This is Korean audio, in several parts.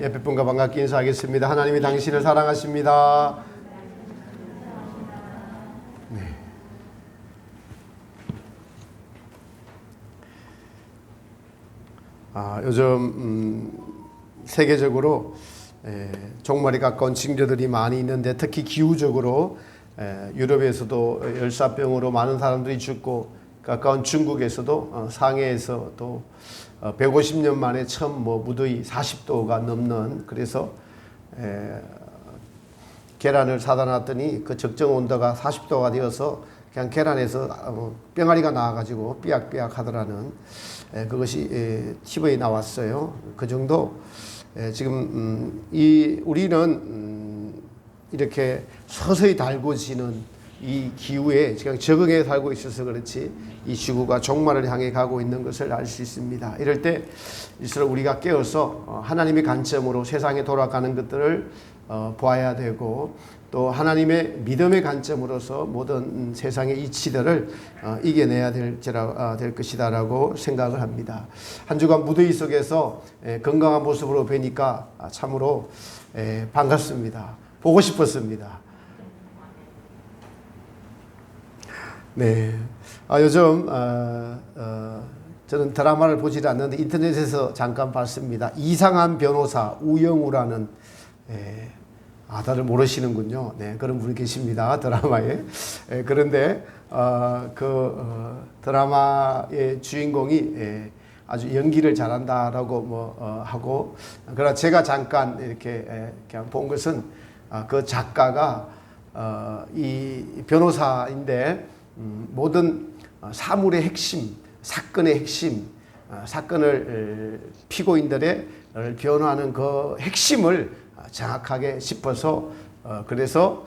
옆에 분과 반갑게 인사하겠습니다. 하나님이 당신을 사랑하십니다. 네. 요즘 세계적으로 종말이 가까운 징조들이 많이 있는데, 특히 기후적으로 유럽에서도 열사병으로 많은 사람들이 죽고, 가까운 중국에서도 상해에서 또 150년 만에 처음 무더위 40도가 넘는, 그래서 계란을 사다 놨더니 그 적정 온도가 40도가 되어서 그냥 계란에서 병아리가 나와가지고 삐약삐약 하더라는, 그것이 TV에 나왔어요. 그 정도. 지금 우리는 이렇게 서서히 달궈지는 이 기후에 그냥 적응해 살고 있어서 그렇지, 이 지구가 종말을 향해 가고 있는 것을 알 수 있습니다. 이럴 때일수록 우리가 깨어서 하나님의 관점으로 세상에 돌아가는 것들을 보아야 되고, 또 하나님의 믿음의 관점으로서 모든 세상의 이치들을 이겨내야 될 것이다라고 생각을 합니다. 한 주간 무더위 속에서 건강한 모습으로 뵈니까 참으로 반갑습니다. 보고 싶었습니다. 네. 요즘 저는 드라마를 보지 않는데 인터넷에서 잠깐 봤습니다. 이상한 변호사 우영우라는, 다들 모르시는군요. 네, 그런 분이 계십니다. 드라마에. 그런데 드라마의 주인공이 아주 연기를 잘한다라고 하고, 그러나 제가 잠깐 이렇게 그냥 본 것은 그 작가가 이 변호사인데, 모든 사물의 핵심, 사건의 핵심, 사건을 피고인들의 변호하는 그 핵심을 정확하게 짚어서, 그래서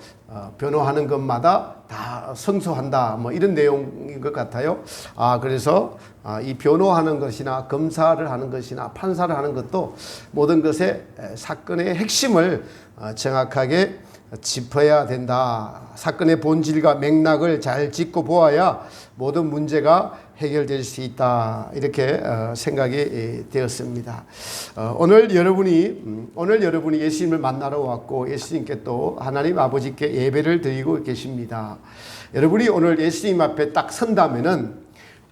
변호하는 것마다 다 성소한다, 이런 내용인 것 같아요. 그래서 이 변호하는 것이나 검사를 하는 것이나 판사를 하는 것도 모든 것의 사건의 핵심을 정확하게 짚어야 된다. 사건의 본질과 맥락을 잘 짚고 보아야 모든 문제가 해결될 수 있다. 이렇게 생각이 되었습니다. 오늘 여러분이 예수님을 만나러 왔고, 예수님께 또 하나님 아버지께 예배를 드리고 계십니다. 여러분이 오늘 예수님 앞에 딱 선다면은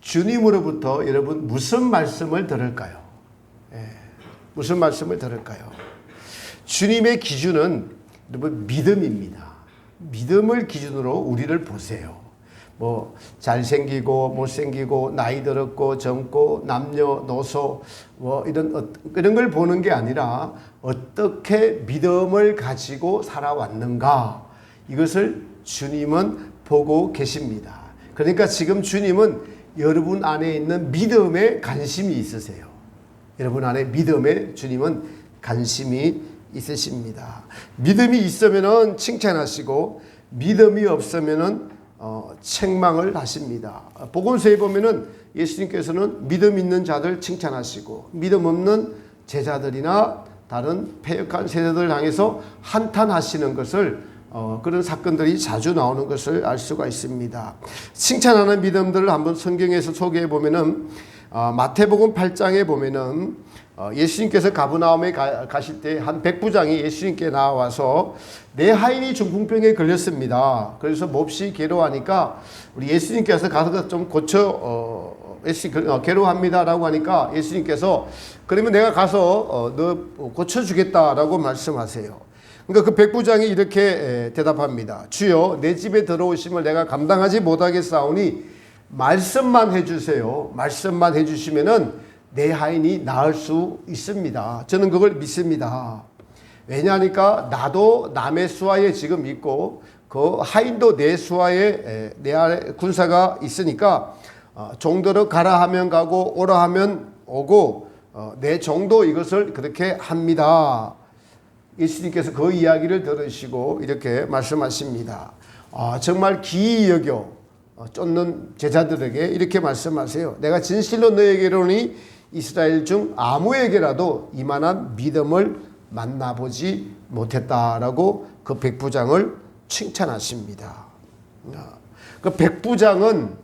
주님으로부터 여러분 무슨 말씀을 들을까요? 무슨 말씀을 들을까요? 주님의 기준은 여러분 믿음입니다. 믿음을 기준으로 우리를 보세요. 잘생기고 못생기고 나이 들었고 젊고 남녀노소 이런 걸 보는 게 아니라 어떻게 믿음을 가지고 살아왔는가, 이것을 주님은 보고 계십니다. 그러니까 지금 주님은 여러분 안에 있는 믿음에 관심이 있으세요. 여러분 안에 믿음에 주님은 관심이 있으십니다. 믿음이 있으면은 칭찬하시고, 믿음이 없으면은 책망을 하십니다. 복음서에 보면은 예수님께서는 믿음 있는 자들 칭찬하시고, 믿음 없는 제자들이나 다른 패역한 세대들을 향해서 한탄하시는 것을, 그런 사건들이 자주 나오는 것을 알 수가 있습니다. 칭찬하는 믿음들을 한번 성경에서 소개해 보면은, 마태복음 8장에 보면은 예수님께서 가버나움에 가실 때 한 백부장이 예수님께 나와서 내 하인이 중풍병에 걸렸습니다. 그래서 몹시 괴로워하니까 우리 예수님께서 가서 좀 괴로워합니다라고 하니까 예수님께서 그러면 내가 가서 너 고쳐주겠다라고 말씀하세요. 그러니까 그 백부장이 이렇게 대답합니다. 주여, 내 집에 들어오심을 내가 감당하지 못하겠사오니 말씀만 해주세요. 말씀만 해주시면은 내 하인이 나을 수 있습니다. 저는 그걸 믿습니다. 왜냐하니까 나도 남의 수하에 지금 있고, 그 하인도 내 수하에 내 아래 군사가 있으니까 종대로 가라 하면 가고 오라 하면 오고, 내 종도 이것을 그렇게 합니다. 예수님께서 그 이야기를 들으시고 이렇게 말씀하십니다. 정말 기이 여겨 쫓는 제자들에게 이렇게 말씀하세요. 내가 진실로 너에게로니 이스라엘 중 아무에게라도 이만한 믿음을 만나보지 못했다라고 그 백부장을 칭찬하십니다. 그 백부장은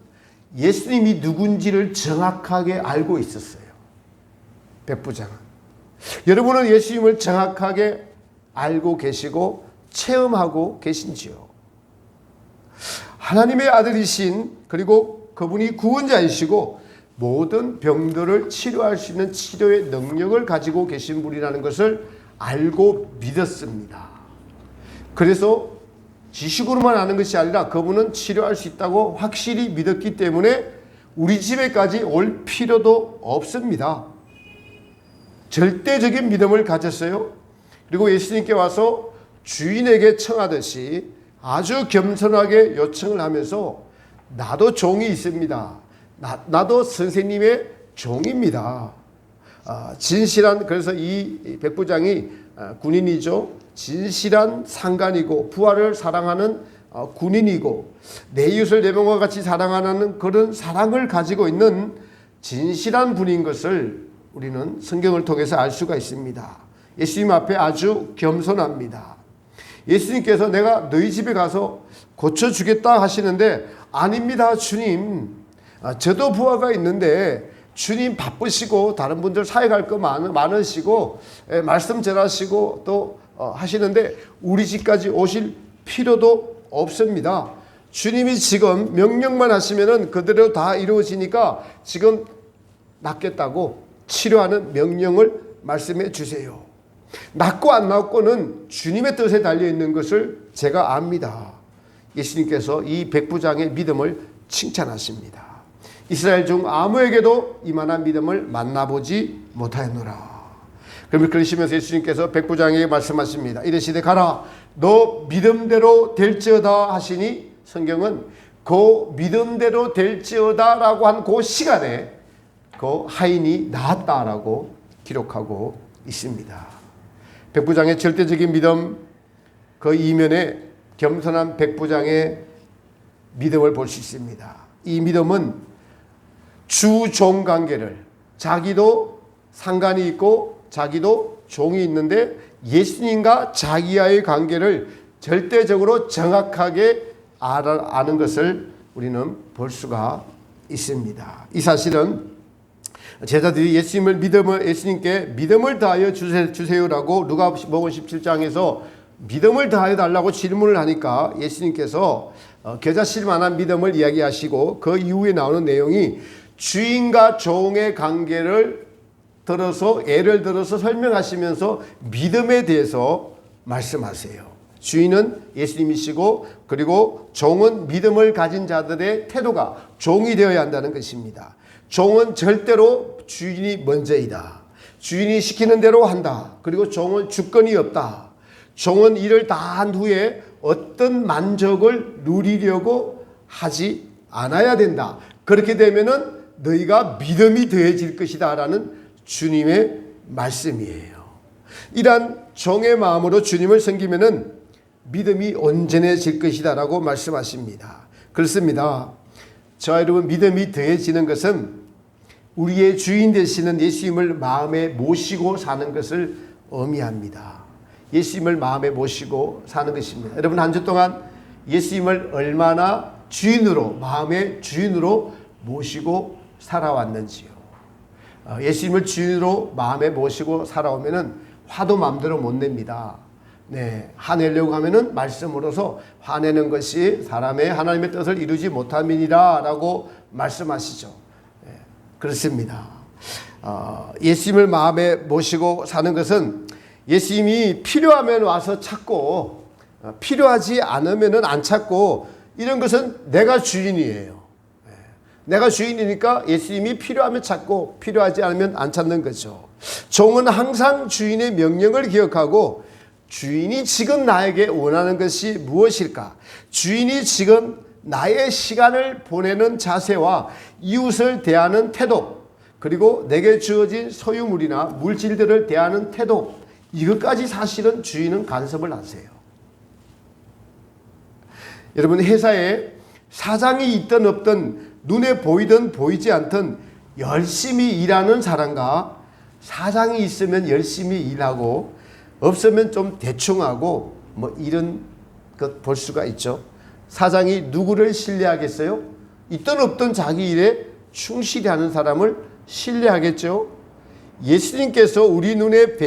예수님이 누군지를 정확하게 알고 있었어요. 백부장은. 여러분은 예수님을 정확하게 알고 계시고 체험하고 계신지요? 하나님의 아들이신, 그리고 그분이 구원자이시고 모든 병들을 치료할 수 있는 치료의 능력을 가지고 계신 분이라는 것을 알고 믿었습니다. 그래서 지식으로만 아는 것이 아니라 그분은 치료할 수 있다고 확실히 믿었기 때문에 우리 집에까지 올 필요도 없습니다. 절대적인 믿음을 가졌어요. 그리고 예수님께 와서 주인에게 청하듯이 아주 겸손하게 요청을 하면서 나도 종이 있습니다. 나도 선생님의 종입니다. 진실한, 그래서 이 백부장이 군인이죠. 진실한 상관이고 부하를 사랑하는 군인이고 내 이웃을 내 몸과 같이 사랑하는 그런 사랑을 가지고 있는 진실한 분인 것을 우리는 성경을 통해서 알 수가 있습니다. 예수님 앞에 아주 겸손합니다. 예수님께서 내가 너희 집에 가서 고쳐주겠다 하시는데 아닙니다 주님, 저도 부하가 있는데 주님 바쁘시고 다른 분들 사역할 거 많으시고 말씀 전하시고 또 하시는데 우리 집까지 오실 필요도 없습니다. 주님이 지금 명령만 하시면은 그대로 다 이루어지니까 지금 낫겠다고 치료하는 명령을 말씀해 주세요. 낫고 안 낫고는 주님의 뜻에 달려있는 것을 제가 압니다. 예수님께서 이 백부장의 믿음을 칭찬하십니다. 이스라엘 중 아무에게도 이만한 믿음을 만나보지 못하였노라. 그러시면서 예수님께서 백부장에게 말씀하십니다. 이르시되 가라 너 믿음대로 될지어다 하시니 성경은 그 믿음대로 될지어다 라고 한 그 시간에 그 하인이 나았다라고 기록하고 있습니다. 백부장의 절대적인 믿음, 그 이면에 겸손한 백부장의 믿음을 볼 수 있습니다. 이 믿음은 주종 관계를, 자기도 상관이 있고 자기도 종이 있는데 예수님과 자기와의 관계를 절대적으로 정확하게 아는 것을 우리는 볼 수가 있습니다. 이 사실은 제자들이 예수님께 믿음을 다하여 주세요라고 누가복음 17장에서 믿음을 다하여 달라고 질문을 하니까 예수님께서 겨자씨를 만한 믿음을 이야기하시고 그 이후에 나오는 내용이 주인과 종의 관계를 예를 들어서 설명하시면서 믿음에 대해서 말씀하세요. 주인은 예수님이시고 그리고 종은 믿음을 가진 자들의 태도가 종이 되어야 한다는 것입니다. 종은 절대로 주인이 먼저이다. 주인이 시키는 대로 한다. 그리고 종은 주권이 없다. 종은 일을 다 한 후에 어떤 만족을 누리려고 하지 않아야 된다. 그렇게 되면은 너희가 믿음이 더해질 것이다 라는 주님의 말씀이에요. 이러한 종의 마음으로 주님을 섬기면은 믿음이 온전해질 것이다 라고 말씀하십니다. 그렇습니다. 저와 여러분 믿음이 더해지는 것은 우리의 주인 되시는 예수님을 마음에 모시고 사는 것을 의미합니다. 예수님을 마음에 모시고 사는 것입니다. 여러분 한 주 동안 예수님을 얼마나 주인으로, 마음의 주인으로 모시고 살아왔는지요. 예수님을 주인으로 마음에 모시고 살아오면은 화도 마음대로 못 냅니다. 네, 화내려고 하면은 말씀으로서 화내는 것이 하나님의 뜻을 이루지 못함이니라 라고 말씀하시죠. 네, 그렇습니다. 예수님을 마음에 모시고 사는 것은 예수님이 필요하면 와서 찾고 필요하지 않으면은 안 찾고 이런 것은 내가 주인이에요. 내가 주인이니까 예수님이 필요하면 찾고 필요하지 않으면 안 찾는 거죠. 종은 항상 주인의 명령을 기억하고 주인이 지금 나에게 원하는 것이 무엇일까? 주인이 지금 나의 시간을 보내는 자세와 이웃을 대하는 태도, 그리고 내게 주어진 소유물이나 물질들을 대하는 태도, 이것까지 사실은 주인은 간섭을 하세요. 여러분 회사에 사장이 있든 없든 눈에 보이든 보이지 않든 열심히 일하는 사람과 사장이 있으면 열심히 일하고 없으면 좀 대충 하고 뭐 이런 것 볼 수가 있죠. 사장이 누구를 신뢰하겠어요? 있든 없든 자기 일에 충실히 하는 사람을 신뢰하겠죠. 예수님께서 우리 눈에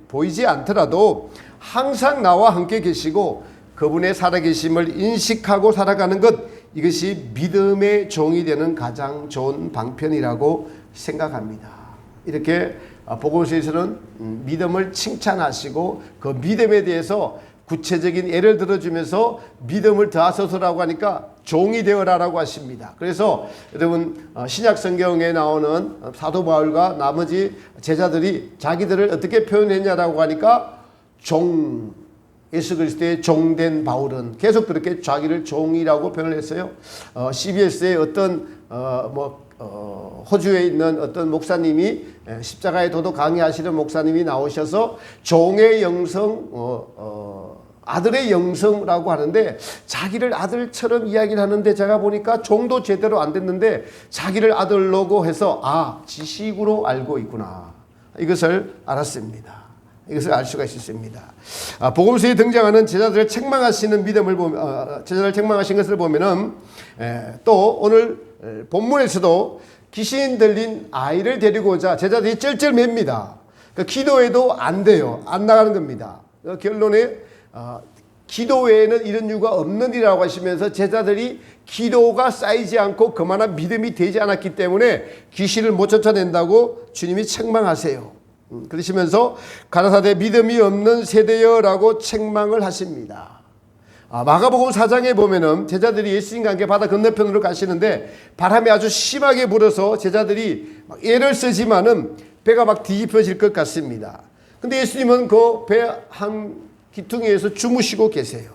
보이지 않더라도 항상 나와 함께 계시고 그분의 살아계심을 인식하고 살아가는 것, 이것이 믿음의 종이 되는 가장 좋은 방편이라고 생각합니다. 이렇게 복음서에서는 믿음을 칭찬하시고 그 믿음에 대해서 구체적인 예를 들어주면서 믿음을 더하소서라고 하니까 종이 되어라라고 하십니다. 그래서 여러분 신약 성경에 나오는 사도 바울과 나머지 제자들이 자기들을 어떻게 표현했냐라고 하니까 종, 예수 그리스도의 종된 바울은 계속 그렇게 자기를 종이라고 표현을 했어요. CBS의 어떤 호주에 있는 어떤 목사님이 십자가의 도도 강의하시는 목사님이 나오셔서 종의 영성, 아들의 영성이라고 하는데 자기를 아들처럼 이야기를 하는데 제가 보니까 종도 제대로 안 됐는데 자기를 아들로고 해서 지식으로 알고 있구나. 이것을 알았습니다. 이것을 알 수가 있었습니다. 복음서에 등장하는 제자들을 책망하시는 믿음을 보면, 제자를 책망하신 것을 보면은 또 오늘 본문에서도 귀신 들린 아이를 데리고자 제자들이 쩔쩔맵니다. 기도해도 안 돼요. 안 나가는 겁니다. 결론에 기도 외에는 이런 이유가 없는 이라고 하시면서 제자들이 기도가 쌓이지 않고 그만한 믿음이 되지 않았기 때문에 귀신을 못 쫓아낸다고 주님이 책망하세요. 그러시면서 가라사대 믿음이 없는 세대여라고 책망을 하십니다. 마가복음 4장에 보면은 제자들이 예수님과 함께 바다 건너편으로 가시는데 바람이 아주 심하게 불어서 제자들이 애를 쓰지만은 배가 막 뒤집혀질 것 같습니다. 근데 예수님은 그 배 한 기퉁이에서 주무시고 계세요.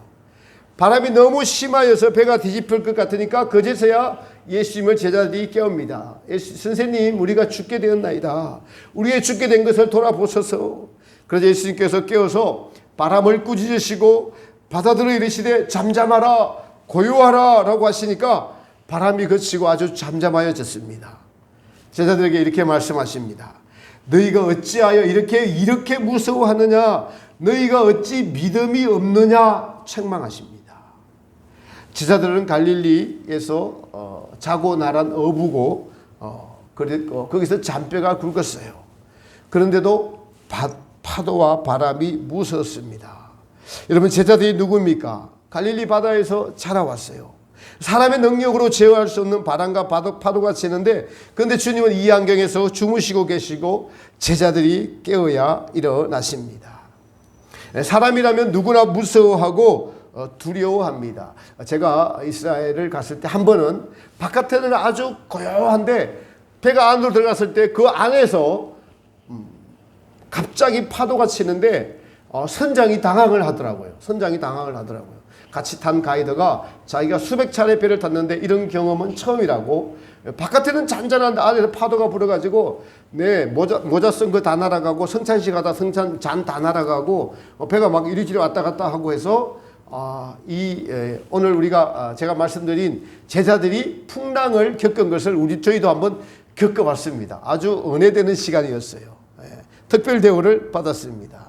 바람이 너무 심하여서 배가 뒤집힐 것 같으니까 그제서야 예수님을 제자들이 깨웁니다. 선생님, 우리가 죽게 되었나이다. 우리의 죽게 된 것을 돌아보소서. 그래서 예수님께서 깨워서 바람을 꾸짖으시고 바다들을 이르시되 잠잠하라, 고요하라 라고 하시니까 바람이 그치고 아주 잠잠하여졌습니다. 제자들에게 이렇게 말씀하십니다. 너희가 어찌하여 이렇게 무서워하느냐? 너희가 어찌 믿음이 없느냐? 책망하십니다. 제자들은 갈릴리에서 자고 나란 어부고 거기서 잔뼈가 굵었어요. 그런데도 파도와 바람이 무서웠습니다. 여러분, 제자들이 누구입니까? 갈릴리 바다에서 자라왔어요. 사람의 능력으로 제어할 수 없는 바람과 파도가 치는데, 그런데 주님은 이 안경에서 주무시고 계시고 제자들이 깨어야 일어나십니다. 사람이라면 누구나 무서워하고 두려워합니다. 제가 이스라엘을 갔을 때 한 번은 바깥에는 아주 고요한데 배가 안으로 들어갔을 때 그 안에서 갑자기 파도가 치는데 선장이 당황을 하더라고요. 같이 탄 가이드가 자기가 수백 차례 배를 탔는데 이런 경험은 처음이라고. 바깥에는 잔잔한데 안에서 파도가 불어가지고 모자 쓴 거 다 날아가고 성찬식 하다 성찬 잔 다 날아가고 배가 막 이리저리 왔다 갔다 하고 해서 오늘 우리가 제가 말씀드린 제자들이 풍랑을 겪은 것을 저희도 한번 겪어봤습니다. 아주 은혜되는 시간이었어요. 특별 대우를 받았습니다.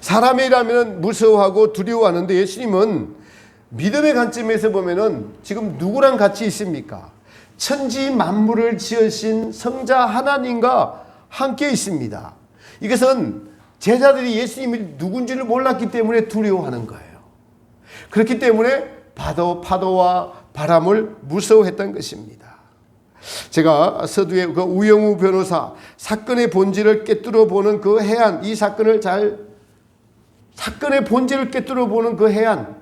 사람이라면 무서워하고 두려워하는데 예수님은 믿음의 관점에서 보면은 지금 누구랑 같이 있습니까? 천지 만물을 지으신 성자 하나님과 함께 있습니다. 이것은 제자들이 예수님이 누군지를 몰랐기 때문에 두려워하는 거예요. 그렇기 때문에 파도와 바람을 무서워했던 것입니다. 제가 서두에 그 우영우 변호사 사건의 본질을 꿰뚫어 보는 그 해안, 이 사건의 본질을 꿰뚫어 보는 그 해안,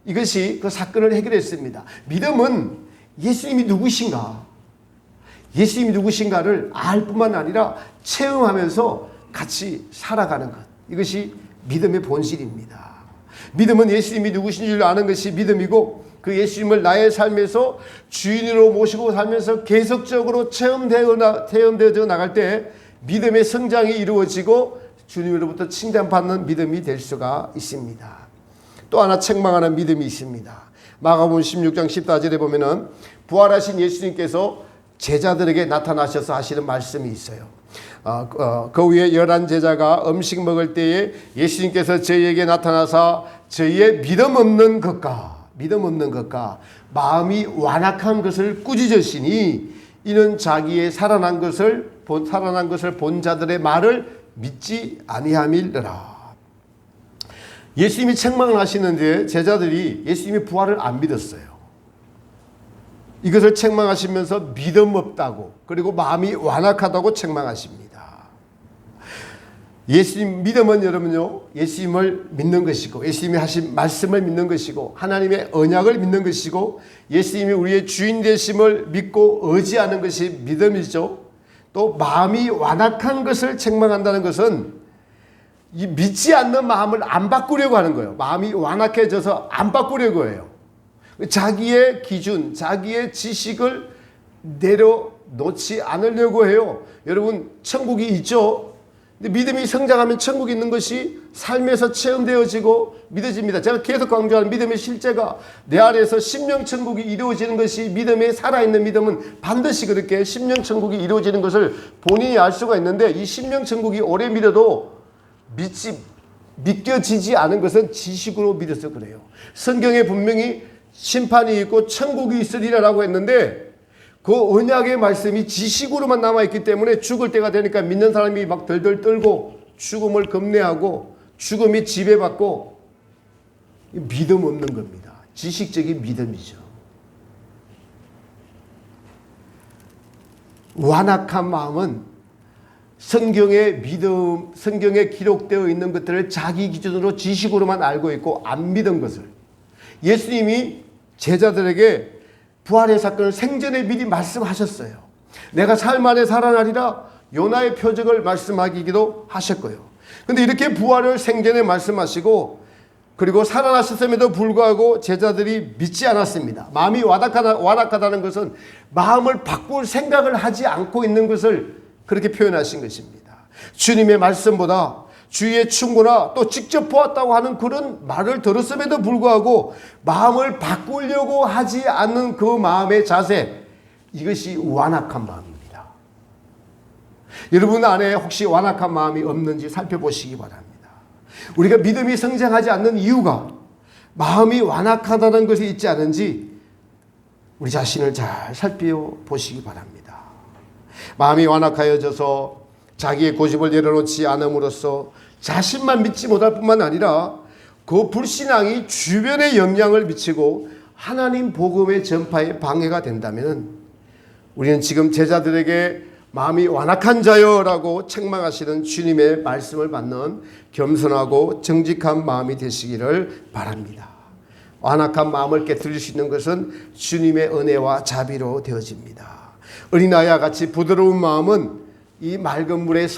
이것이 그 사건을 해결했습니다. 믿음은 예수님이 누구신가를 알 뿐만 아니라 체험하면서 같이 살아가는 것, 이것이 믿음의 본질입니다. 믿음은 예수님이 누구신지를 아는 것이 믿음이고, 그 예수님을 나의 삶에서 주인으로 모시고 살면서 계속적으로 체험되어져 나갈 때 믿음의 성장이 이루어지고 주님으로부터 칭찬받는 믿음이 될 수가 있습니다. 또 하나 책망하는 믿음이 있습니다. 마가복음 16장 14절에 보면은 부활하신 예수님께서 제자들에게 나타나셔서 하시는 말씀이 있어요. 그 위에 11제자가 음식 먹을 때에 예수님께서 저희에게 나타나사 저희의 믿음 없는 것과 마음이 완악한 것을 꾸짖으시니 이는 자기의 살아난 것을 살아난 것을 본 자들의 말을 믿지 아니함이라. 예수님이 책망을 하시는데 제자들이 예수님의 부활을 안 믿었어요. 이것을 책망하시면서 믿음 없다고, 그리고 마음이 완악하다고 책망하십니다. 예수님 믿음은 여러분요, 예수님을 믿는 것이고, 예수님이 하신 말씀을 믿는 것이고, 하나님의 언약을 믿는 것이고, 예수님이 우리의 주인 되심을 믿고 의지하는 것이 믿음이죠. 또 마음이 완악한 것을 책망한다는 것은 이 믿지 않는 마음을 안 바꾸려고 하는 거예요. 마음이 완악해져서 안 바꾸려고 해요. 자기의 기준, 자기의 지식을 내려놓지 않으려고 해요. 여러분, 천국이 있죠. 근데 믿음이 성장하면 천국이 있는 것이 삶에서 체험되어지고 믿어집니다. 제가 계속 강조하는 믿음의 실제가 내 안에서 심령천국이 이루어지는 것이, 믿음에 살아있는 믿음은 반드시 그렇게 심령천국이 이루어지는 것을 본인이 알 수가 있는데, 이 심령천국이 오래 믿어도 믿겨지지 않은 것은 지식으로 믿어서 그래요. 성경에 분명히 심판이 있고 천국이 있으리라고 했는데 그 언약의 말씀이 지식으로만 남아있기 때문에 죽을 때가 되니까 믿는 사람이 막 덜덜 떨고 죽음을 겁내하고 죽음이 지배받고, 믿음 없는 겁니다. 지식적인 믿음이죠. 완악한 마음은 성경의 믿음, 성경에 기록되어 있는 것들을 자기 기준으로 지식으로만 알고 있고 안 믿은 것을, 예수님이 제자들에게 부활의 사건을 생전에 미리 말씀하셨어요. 내가 삶 안에 살아나리라 요나의 표적을 말씀하기도 하셨고요. 근데 이렇게 부활을 생전에 말씀하시고, 그리고 살아나셨음에도 불구하고 제자들이 믿지 않았습니다. 마음이 완악하다는 것은 마음을 바꿀 생각을 하지 않고 있는 것을 그렇게 표현하신 것입니다. 주님의 말씀보다 주위의 충고나 또 직접 보았다고 하는 그런 말을 들었음에도 불구하고 마음을 바꾸려고 하지 않는 그 마음의 자세, 이것이 완악한 마음입니다. 여러분 안에 혹시 완악한 마음이 없는지 살펴보시기 바랍니다. 우리가 믿음이 성장하지 않는 이유가 마음이 완악하다는 것이 있지 않은지 우리 자신을 잘 살펴보시기 바랍니다. 마음이 완악하여져서 자기의 고집을 내려놓지 않음으로써 자신만 믿지 못할 뿐만 아니라 그 불신앙이 주변에 영향을 미치고 하나님 복음의 전파에 방해가 된다면, 우리는 지금 제자들에게 마음이 완악한 자여라고 책망하시는 주님의 말씀을 받는 겸손하고 정직한 마음이 되시기를 바랍니다. 완악한 마음을 깨뜨릴 수 있는 것은 주님의 은혜와 자비로 되어집니다. 어린아이와 같이 부드러운 마음은 이 맑은 물에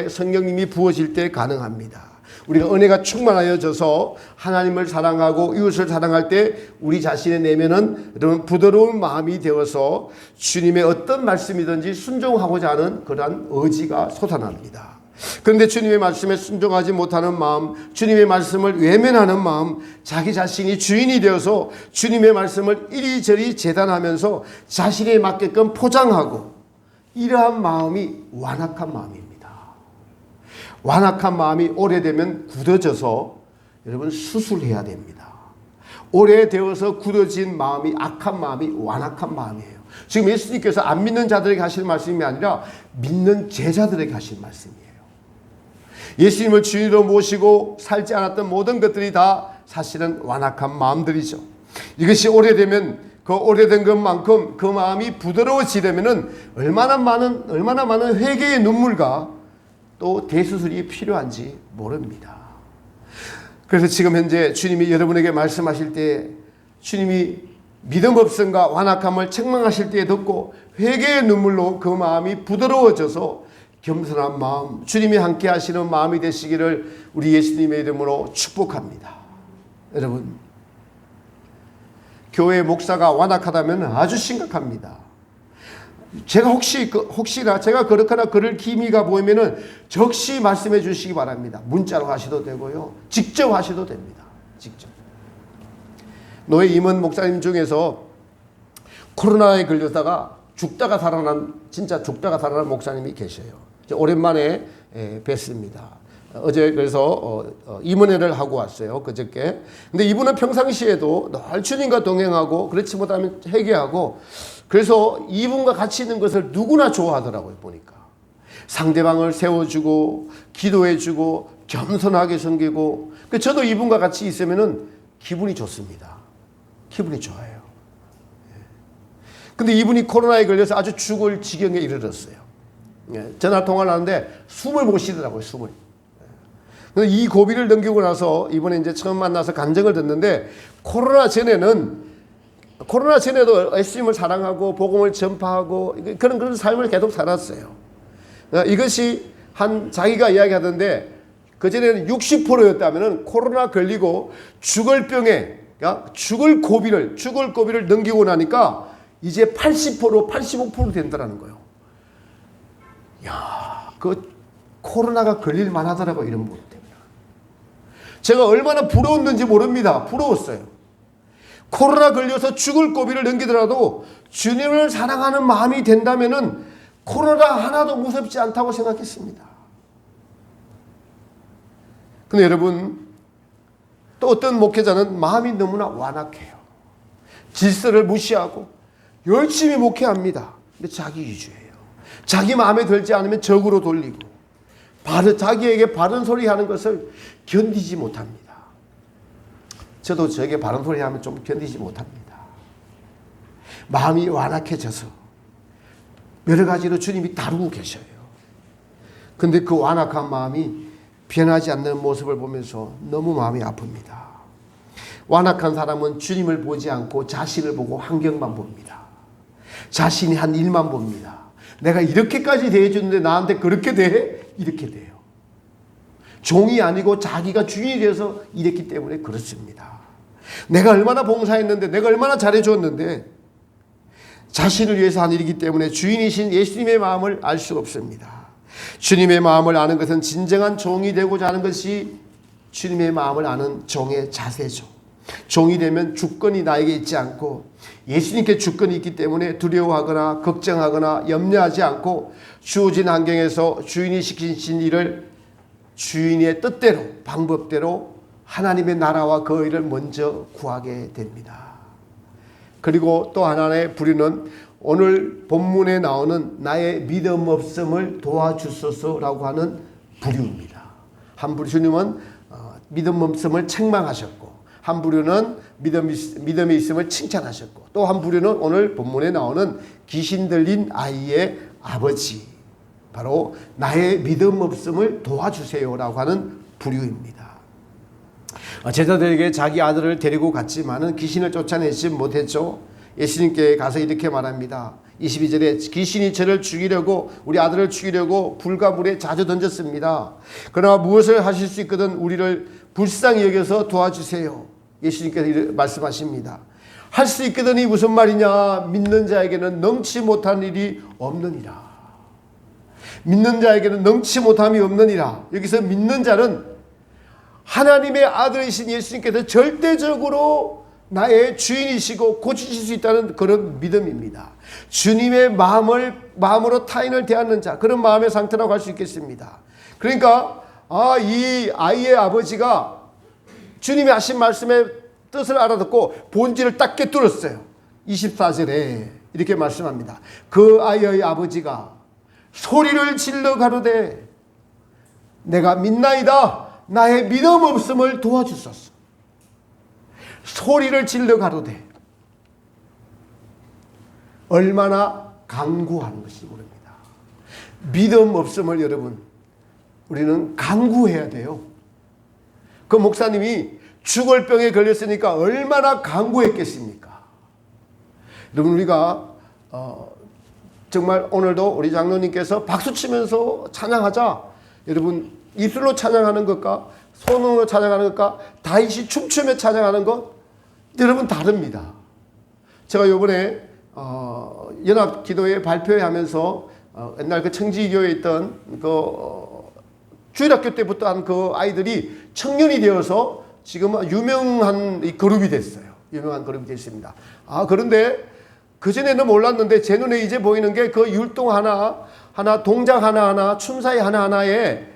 성령님이 부어질 때 가능합니다. 우리가 은혜가 충만하여져서 하나님을 사랑하고 이웃을 사랑할 때 우리 자신의 내면은 이런 부드러운 마음이 되어서 주님의 어떤 말씀이든지 순종하고자 하는 그러한 의지가 솟아납니다. 그런데 주님의 말씀에 순종하지 못하는 마음, 주님의 말씀을 외면하는 마음, 자기 자신이 주인이 되어서 주님의 말씀을 이리저리 재단하면서 자신에 맞게끔 포장하고, 이러한 마음이 완악한 마음입니다. 완악한 마음이 오래되면 굳어져서 여러분 수술해야 됩니다. 오래되어서 굳어진 마음이, 악한 마음이 완악한 마음이에요. 지금 예수님께서 안 믿는 자들에게 하실 말씀이 아니라 믿는 제자들에게 하실 말씀이에요. 예수님을 주인으로 모시고 살지 않았던 모든 것들이 다 사실은 완악한 마음들이죠. 이것이 오래되면 그 오래된 것만큼 그 마음이 부드러워지려면은 얼마나 많은 회개의 눈물과 또 대수술이 필요한지 모릅니다. 그래서 지금 현재 주님이 여러분에게 말씀하실 때, 주님이 믿음 없음과 완악함을 책망하실 때에 듣고 회개의 눈물로 그 마음이 부드러워져서 겸손한 마음, 주님이 함께 하시는 마음이 되시기를 우리 예수님의 이름으로 축복합니다. 여러분, 교회 목사가 완악하다면 아주 심각합니다. 제가 혹시나 제가 그렇거나 그럴 기미가 보이면은 적시 말씀해 주시기 바랍니다. 문자로 하셔도 되고요, 직접 하셔도 됩니다. 직접. 노예 임원 목사님 중에서 코로나에 걸렸다가 진짜 죽다가 살아난 목사님이 계셔요. 오랜만에 뵀습니다. 어제 그래서 임원회를 하고 왔어요. 그저께. 근데 이분은 평상시에도 늘 주님과 동행하고 그렇지 못하면 회개하고 그래서 이분과 같이 있는 것을 누구나 좋아하더라고요. 보니까. 상대방을 세워주고 기도해주고 겸손하게 섬기고 저도 이분과 같이 있으면은 기분이 좋습니다. 기분이 좋아요. 근데 이분이 코로나에 걸려서 아주 죽을 지경에 이르렀어요. 전화 통화를 하는데 숨을 못 쉬더라고요. 숨을. 이 고비를 넘기고 나서 이번에 이제 처음 만나서 간증을 듣는데 코로나 전에도 예수님을 사랑하고 복음을 전파하고 그런 삶을 계속 살았어요. 이것이 자기가 이야기하던데 그전에는 60%였다면 코로나 걸리고 죽을 고비를 넘기고 나니까 이제 80%, 85% 된다는 거예요. 야, 코로나가 걸릴 만하더라고 이런 부분 때문에. 제가 얼마나 부러웠는지 모릅니다. 부러웠어요. 코로나 걸려서 죽을 고비를 넘기더라도 주님을 사랑하는 마음이 된다면은 코로나 하나도 무섭지 않다고 생각했습니다. 근데 여러분, 또 어떤 목회자는 마음이 너무나 완악해요. 질서를 무시하고 열심히 목회합니다. 근데 자기 위주예요. 자기 마음에 들지 않으면 적으로 돌리고 자기에게 바른 소리 하는 것을 견디지 못합니다. 저도 저에게 바른 소리 하면 좀 견디지 못합니다. 마음이 완악해져서 여러 가지로 주님이 다루고 계셔요. 근데 그 완악한 마음이 변하지 않는 모습을 보면서 너무 마음이 아픕니다. 완악한 사람은 주님을 보지 않고 자신을 보고 환경만 봅니다. 자신이 한 일만 봅니다. 내가 이렇게까지 대해주는데 나한테 그렇게 대해? 이렇게 돼요. 종이 아니고 자기가 주인이 되어서 이랬기 때문에 그렇습니다. 내가 얼마나 봉사했는데 내가 얼마나 잘해줬는데 자신을 위해서 한 일이기 때문에 주인이신 예수님의 마음을 알 수 없습니다. 주님의 마음을 아는 것은 진정한 종이 되고자 하는 것이 주님의 마음을 아는 종의 자세죠. 종이 되면 주권이 나에게 있지 않고 예수님께 주권이 있기 때문에 두려워하거나 걱정하거나 염려하지 않고 주어진 환경에서 주인이 시키신 일을 주인의 뜻대로 방법대로 하나님의 나라와 그 일을 먼저 구하게 됩니다. 그리고 또 하나의 부류는 오늘 본문에 나오는 나의 믿음 없음을 도와주소서라고 하는 부류입니다. 한 부류 주님은 믿음 없음을 책망하셨고 한 부류는 믿음이 있음을 칭찬하셨고 또 한 부류는 오늘 본문에 나오는 귀신 들린 아이의 아버지 바로 나의 믿음 없음을 도와주세요라고 하는 부류입니다. 제자들에게 자기 아들을 데리고 갔지만은 귀신을 쫓아내지 못했죠. 예수님께 가서 이렇게 말합니다. 22절에 귀신이 저를 죽이려고 우리 아들을 죽이려고 불과 물에 자주 던졌습니다. 그러나 무엇을 하실 수 있거든 우리를 불쌍히 여겨서 도와주세요. 예수님께서 말씀하십니다. 할 수 있거든이 무슨 말이냐? 믿는 자에게는 능치 못한 일이 없느니라. 믿는 자에게는 능치 못함이 없느니라. 여기서 믿는 자는 하나님의 아들이신 예수님께서 절대적으로 나의 주인이시고 고치실 수 있다는 그런 믿음입니다. 주님의 마음으로 타인을 대하는 자, 그런 마음의 상태라고 할 수 있겠습니다. 그러니까 이 아이의 아버지가 주님이 하신 말씀의 뜻을 알아듣고 본질을 딱 꿰뚫었어요. 24절에 이렇게 말씀합니다. 그 아이의 아버지가 소리를 질러 가로되 내가 믿나이다. 나의 믿음 없음을 도와주소서. 소리를 질러 가로되 얼마나 간구하는 것인지 모릅니다. 믿음 없음을 여러분 우리는 간구해야 돼요. 그 목사님이 죽을 병에 걸렸으니까 얼마나 간구했겠습니까? 여러분 우리가 정말 오늘도 우리 장로님께서 박수치면서 찬양하자. 여러분 입술로 찬양하는 것과 손으로 찬양하는 것과 다윗이 춤추며 찬양하는 것 여러분 다릅니다. 제가 이번에 연합기도회 발표회 하면서 옛날 그 청지교회에 있던 주일학교 때부터 한 그 아이들이 청년이 되어서 지금 유명한 그룹이 됐어요. 유명한 그룹이 됐습니다. 그런데 그전에는 몰랐는데 제 눈에 이제 보이는 게 그 율동 하나 동작 하나하나 춤사위 하나하나에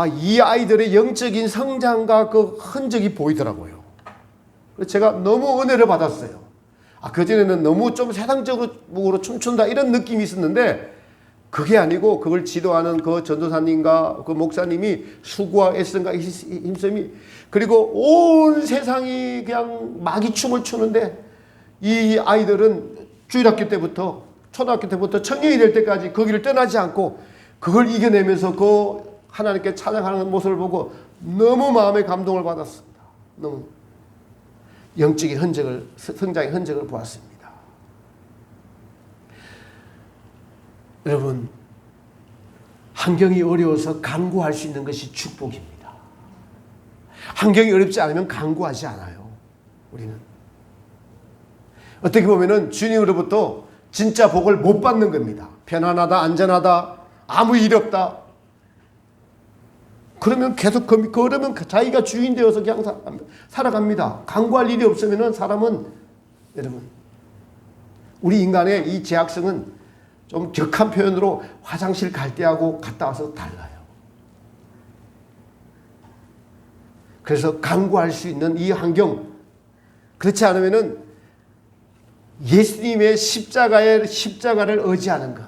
이 아이들의 영적인 성장과 그 흔적이 보이더라고요. 그래서 제가 너무 은혜를 받았어요. 그전에는 너무 좀 세상적으로 춤춘다 이런 느낌이 있었는데 그게 아니고 그걸 지도하는 그 전도사님과 그 목사님이 수고와 애씀과 힘씀이 그리고 온 세상이 그냥 마기춤을 추는데 이 아이들은 주일학교 때부터 초등학교 때부터 청년이 될 때까지 거기를 떠나지 않고 그걸 이겨내면서 그 하나님께 찬양하는 모습을 보고 너무 마음에 감동을 받았습니다. 너무 영적인 흔적을 성장의 흔적을 보았습니다. 여러분, 환경이 어려워서 간구할 수 있는 것이 축복입니다. 환경이 어렵지 않으면 간구하지 않아요. 우리는 어떻게 보면은 주님으로부터 진짜 복을 못 받는 겁니다. 편안하다, 안전하다, 아무 일 없다. 그러면 계속 그러면 자기가 주인 되어서 그냥 살아갑니다. 간구할 일이 없으면은 사람은 여러분 우리 인간의 이 제약성은 좀 격한 표현으로 화장실 갈 때하고 갔다 와서 달라요. 그래서 간구할 수 있는 이 환경 그렇지 않으면은 예수님의 십자가를 의지하는 것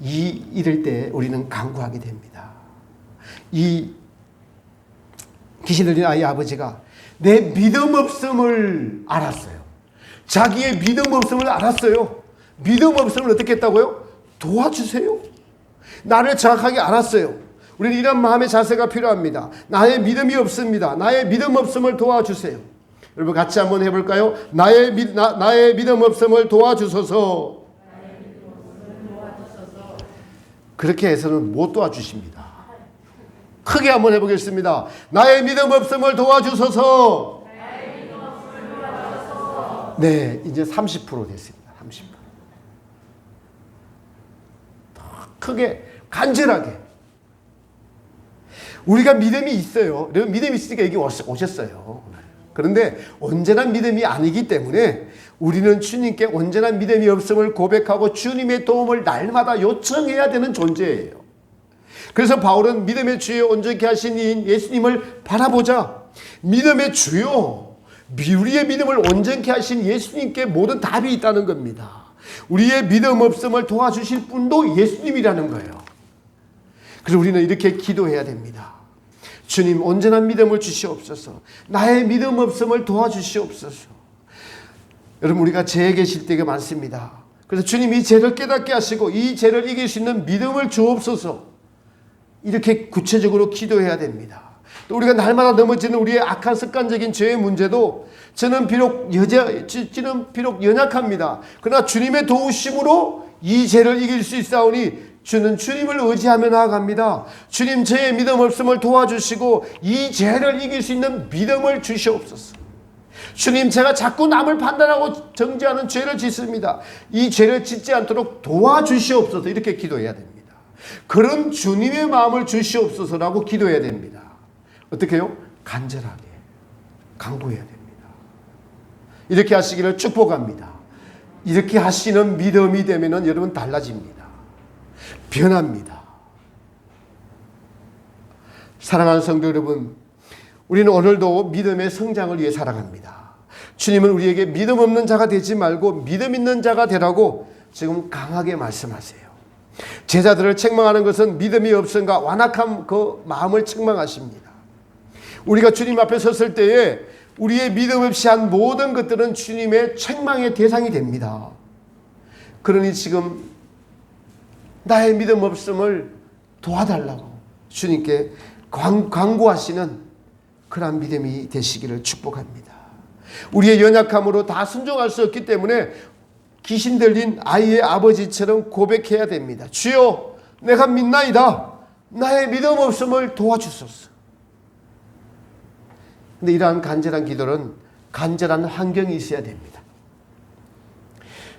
이럴 때 우리는 간구하게 됩니다. 이 귀신 들린 아이 아버지가 내 믿음 없음을 알았어요. 자기의 믿음 없음을 알았어요. 믿음 없음을 어떻게 했다고요? 도와주세요. 나를 정확하게 알았어요. 우리는 이런 마음의 자세가 필요합니다. 나의 믿음이 없습니다. 나의 믿음 없음을 도와주세요. 여러분 같이 한번 해볼까요? 나의 믿음 없음을 도와주소서. 그렇게 해서는 못 도와주십니다. 크게 한번 해보겠습니다. 나의 믿음 없음을 도와주소서. 네, 이제 30% 됐습니다. 30%. 더 크게, 간절하게. 우리가 믿음이 있어요. 믿음이 있으니까 여기 오셨어요. 그런데 온전한 믿음이 아니기 때문에 우리는 주님께 온전한 믿음이 없음을 고백하고 주님의 도움을 날마다 요청해야 되는 존재예요. 그래서 바울은 믿음의 주여 온전케 하신 이인 예수님을 바라보자. 믿음의 주여, 우리의 믿음을 온전케 하신 예수님께 모든 답이 있다는 겁니다. 우리의 믿음 없음을 도와주실 분도 예수님이라는 거예요. 그래서 우리는 이렇게 기도해야 됩니다. 주님 온전한 믿음을 주시옵소서. 나의 믿음 없음을 도와주시옵소서. 여러분 우리가 죄에 계실 때가 많습니다. 그래서 주님 이 죄를 깨닫게 하시고 이 죄를 이길 수 있는 믿음을 주옵소서. 이렇게 구체적으로 기도해야 됩니다. 또 우리가 날마다 넘어지는 우리의 악한 습관적인 죄의 문제도 저는 비록 연약합니다. 그러나 주님의 도우심으로 이 죄를 이길 수 있사오니 주는 주님을 의지하며 나아갑니다. 주님 저의 믿음 없음을 도와주시고 이 죄를 이길 수 있는 믿음을 주시옵소서. 주님 제가 자꾸 남을 판단하고 정죄하는 죄를 짓습니다. 이 죄를 짓지 않도록 도와주시옵소서. 이렇게 기도해야 됩니다. 그런 주님의 마음을 주시옵소서라고 기도해야 됩니다. 어떻게 해요? 간절하게 간구해야 됩니다. 이렇게 하시기를 축복합니다. 이렇게 하시는 믿음이 되면 여러분 달라집니다. 변합니다. 사랑하는 성도 여러분, 우리는 오늘도 믿음의 성장을 위해 살아갑니다. 주님은 우리에게 믿음 없는 자가 되지 말고 믿음 있는 자가 되라고 지금 강하게 말씀하세요. 제자들을 책망하는 것은 믿음이 없음과 완악한 그 마음을 책망하십니다. 우리가 주님 앞에 섰을 때에 우리의 믿음 없이 한 모든 것들은 주님의 책망의 대상이 됩니다. 그러니 지금 나의 믿음 없음을 도와달라고 주님께 간구하시는 그러한 믿음이 되시기를 축복합니다. 우리의 연약함으로 다 순종할 수 없기 때문에 귀신 들린 아이의 아버지처럼 고백해야 됩니다. 주여 내가 믿나이다. 나의 믿음 없음을 도와주소서. 근데 이러한 간절한 기도는 간절한 환경이 있어야 됩니다.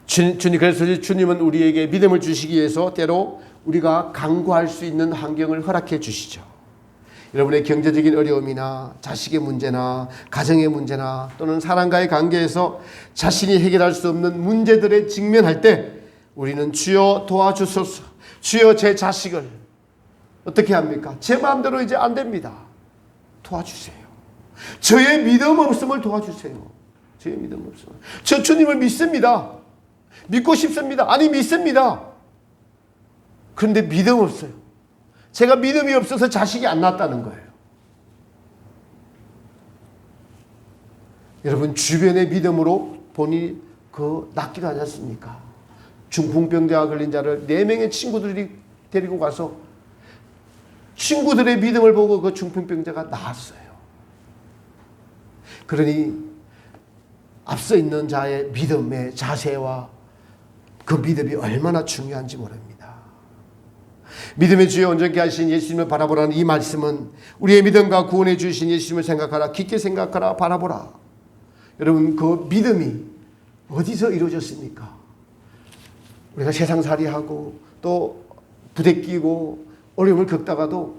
그래서 주님은 우리에게 믿음을 주시기 위해서 때로 우리가 간구할 수 있는 환경을 허락해 주시죠. 여러분의 경제적인 어려움이나 자식의 문제나 가정의 문제나 또는 사람과의 관계에서 자신이 해결할 수 없는 문제들에 직면할 때 우리는 주여 도와주소서. 주여 제 자식을 어떻게 합니까? 제 마음대로 이제 안 됩니다. 도와주세요. 저의 믿음 없음을 도와주세요. 저의 믿음 없음을. 저 주님을 믿습니다. 믿고 싶습니다. 아니 믿습니다. 그런데 믿음 없어요. 제가 믿음이 없어서 자식이 안 낳았다는 거예요. 여러분 주변의 믿음으로 본인이 낫기도 하지 않습니까? 중풍병자가 걸린 자를 4명의 친구들이 데리고 가서 친구들의 믿음을 보고 그 중풍병자가 나았어요. 그러니 앞서 있는 자의 믿음의 자세와 그 믿음이 얼마나 중요한지 모릅니다. 믿음의 주여 온전케 하신 예수님을 바라보라는 이 말씀은 우리의 믿음과 구원해 주신 예수님을 생각하라, 깊게 생각하라, 바라보라. 여러분 그 믿음이 어디서 이루어졌습니까? 우리가 세상살이하고 또 부대끼고 어려움을 겪다가도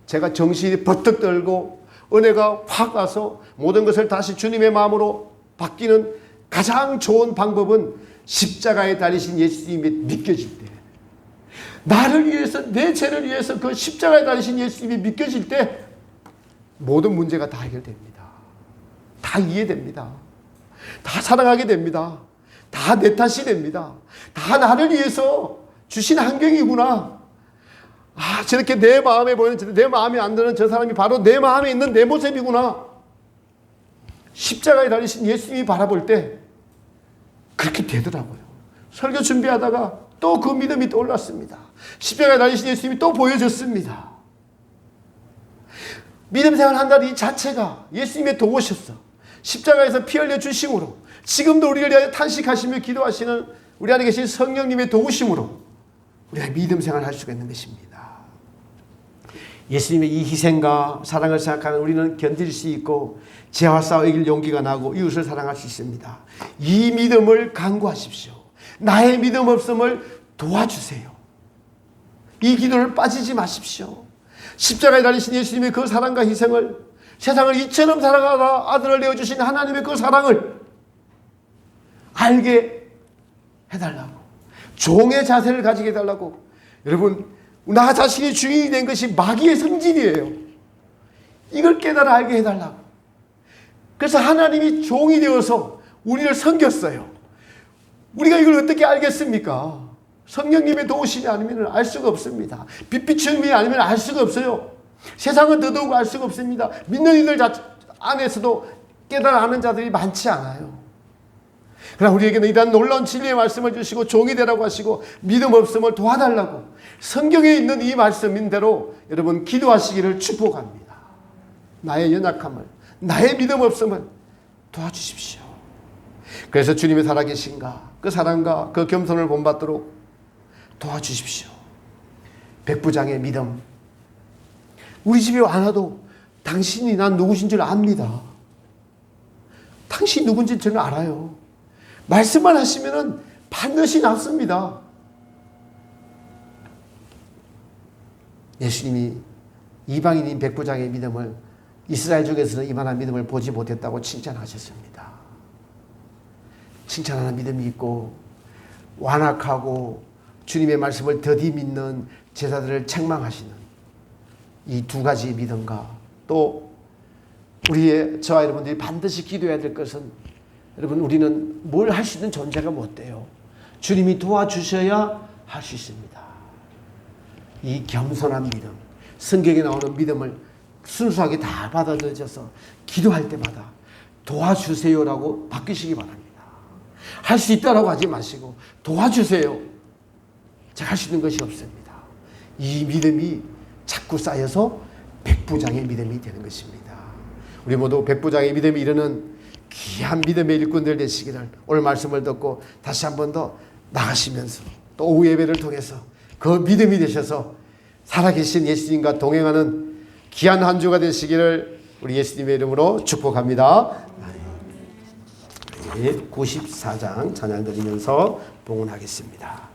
제가 정신이 버뜩 떨고 은혜가 확 와서 모든 것을 다시 주님의 마음으로 바뀌는 가장 좋은 방법은 십자가에 달리신 예수님이 믿겨질 때, 나를 위해서 내 죄를 위해서 그 십자가에 달리신 예수님이 믿겨질 때 모든 문제가 다 해결됩니다. 다 이해됩니다. 다 사랑하게 됩니다. 다 내 탓이 됩니다. 다 나를 위해서 주신 환경이구나. 저렇게 내 마음에 보이는, 내 마음에 안 드는 저 사람이 바로 내 마음에 있는 내 모습이구나. 십자가에 달리신 예수님이 바라볼 때 그렇게 되더라고요. 설교 준비하다가 또 그 믿음이 떠올랐습니다. 십자가에 달리신 예수님이 또 보여줬습니다. 믿음 생활 한다는 이 자체가 예수님의 도우셨어. 십자가에서 피 흘려 주심으로 지금도 우리를 위하여 탄식하시며 기도하시는 우리 안에 계신 성령님의 도우심으로 우리가 믿음 생활을 할 수가 있는 것입니다. 예수님의 이 희생과 사랑을 생각하면 우리는 견딜 수 있고 죄와 싸워 이길 용기가 나고 이웃을 사랑할 수 있습니다. 이 믿음을 간구하십시오. 나의 믿음 없음을 도와주세요. 이 기도를 빠지지 마십시오. 십자가에 달리신 예수님의 그 사랑과 희생을, 세상을 이처럼 사랑하다 아들을 내어주신 하나님의 그 사랑을 알게 해달라고, 종의 자세를 가지게 해달라고. 여러분 나 자신이 주인이 된 것이 마귀의 성질이에요. 이걸 깨달아 알게 해달라고. 그래서 하나님이 종이 되어서 우리를 섬겼어요. 우리가 이걸 어떻게 알겠습니까? 성령님의 도우심이 아니면 알 수가 없습니다. 빛비춤이 아니면 알 수가 없어요. 세상은 더더욱 알 수가 없습니다. 믿는 이들 안에서도 깨달아 아는 자들이 많지 않아요. 그러나 우리에게는 이러한 놀라운 진리의 말씀을 주시고 종이 되라고 하시고 믿음 없음을 도와달라고 성경에 있는 이 말씀인대로 여러분 기도하시기를 축복합니다. 나의 연약함을, 나의 믿음 없음을 도와주십시오. 그래서 주님의 살아계신가, 그 사랑과 그 겸손을 본받도록 도와주십시오. 백부장의 믿음. 우리 집에 안 와도 당신이 난 누구신 줄 압니다. 당신이 누군지 저는 알아요. 말씀만 하시면은 반드시 낫습니다. 예수님이 이방인인 백부장의 믿음을 이스라엘 중에서는 이만한 믿음을 보지 못했다고 칭찬하셨습니다. 칭찬하는 믿음이 있고 완악하고 주님의 말씀을 더디 믿는 제자들을 책망하시는 이 두 가지의 믿음과 또 우리의 저와 여러분들이 반드시 기도해야 될 것은 여러분 우리는 뭘 할 수 있는 존재가 못 돼요. 주님이 도와주셔야 할 수 있습니다. 이 겸손한 믿음, 성경에 나오는 믿음을 순수하게 다 받아들여서 기도할 때마다 도와주세요라고 바뀌시기 바랍니다. 할 수 있다라고 하지 마시고 도와주세요. 제가 할 수 있는 것이 없습니다. 이 믿음이 자꾸 쌓여서 백부장의 믿음이 되는 것입니다. 우리 모두 백부장의 믿음이 이르는 귀한 믿음의 일꾼들 되시기를 오늘 말씀을 듣고 다시 한 번 더 나가시면서 또 오후 예배를 통해서 그 믿음이 되셔서 살아계신 예수님과 동행하는 귀한 한 주가 되시기를 우리 예수님의 이름으로 축복합니다. 94장 찬양 드리면서 봉헌하겠습니다.